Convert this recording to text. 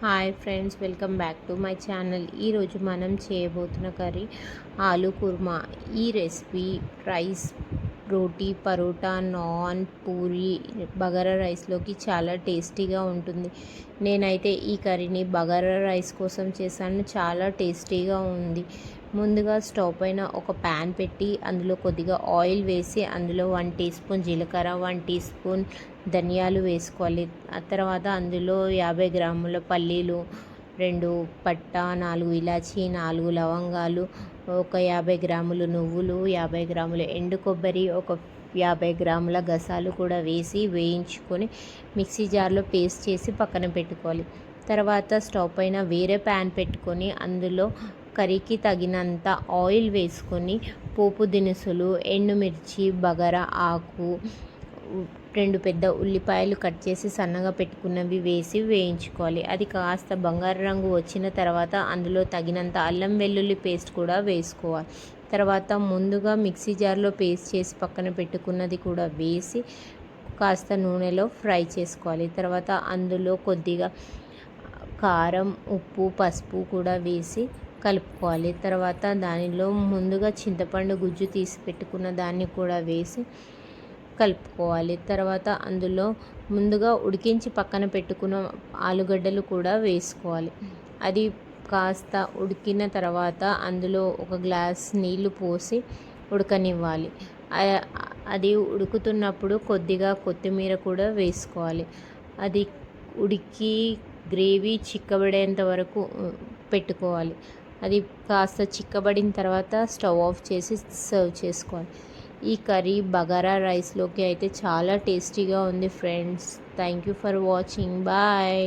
Hi friends, welcome back to my channel. ఈరోజు మనం చేయబోతున్న కర్రీ ఆలు కుర్మా. ఈ రెసిపీ రైస్, రోటీ, పరోటా, నాన్, పూరి, బగారా రైస్లోకి చాలా టేస్టీగా ఉంటుంది. నేనైతే ఈ కర్రీని బగారా రైస్ కోసం చేశాను. చాలా టేస్టీగా ఉంది. ముందుగా స్టవ్ పైన ఒక ప్యాన్ పెట్టి అందులో కొద్దిగా ఆయిల్ వేసి అందులో 1 టీ స్పూన్ జీలకర్ర, 1 టీ స్పూన్ ధనియాలు వేసుకోవాలి. ఆ తర్వాత అందులో 50 గ్రాముల పల్లీలు, 2 పట్ట, 4 ఇలాచి, 4 లవంగాలు, ఒక 50 గ్రాములు నువ్వులు, 50 గ్రాముల ఎండు కొబ్బరి, ఒక 50 గ్రాముల గసాలు కూడా వేసి వేయించుకొని మిక్సీ జార్లో పేస్ట్ చేసి పక్కన పెట్టుకోవాలి. తర్వాత స్టవ్ పైన వేరే ప్యాన్ పెట్టుకొని అందులో కర్రీకి తగినంత ఆయిల్ వేసుకొని పోపు దినుసులు, ఎండుమిర్చి, బగారా ఆకు, 2 పెద్ద ఉల్లిపాయలు కట్ చేసి సన్నగా పెట్టుకున్నవి వేసి వేయించుకోవాలి. అది కాస్త బంగారు రంగు వచ్చిన తర్వాత అందులో తగినంత అల్లం వెల్లుల్లి పేస్ట్ కూడా వేసుకోవాలి. తర్వాత ముందుగా మిక్సీ జార్లో పేస్ట్ చేసి పక్కన పెట్టుకున్నది కూడా వేసి కాస్త నూనెలో ఫ్రై చేసుకోవాలి. తర్వాత అందులో కొద్దిగా కారం, ఉప్పు, పసుపు కూడా వేసి కలుపుకోవాలి. తర్వాత దానిలో ముందుగా చింతపండు గుజ్జు తీసి పెట్టుకున్న దాన్ని కూడా వేసి కలుపుకోవాలి. తర్వాత అందులో ముందుగా ఉడికించి పక్కన పెట్టుకున్న ఆలుగడ్డలు కూడా వేసుకోవాలి. అది కాస్త ఉడికిన తర్వాత అందులో ఒక గ్లాస్ నీళ్లు పోసి ఉడకనివ్వాలి. అది ఉడుకుతున్నప్పుడు కొద్దిగా కొత్తిమీర కూడా వేసుకోవాలి. అది ఉడికి గ్రేవీ చిక్కబడేంత వరకు పెట్టుకోవాలి. అది కాస్త చిక్కబడిన తర్వాత స్టవ్ ఆఫ్ చేసి సర్వ్ చేసుకోవాలి. ఈ కర్రీ బగారా రైస్లోకి అయితే చాలా టేస్టీగా ఉంది friends. Thank you for watching. Bye.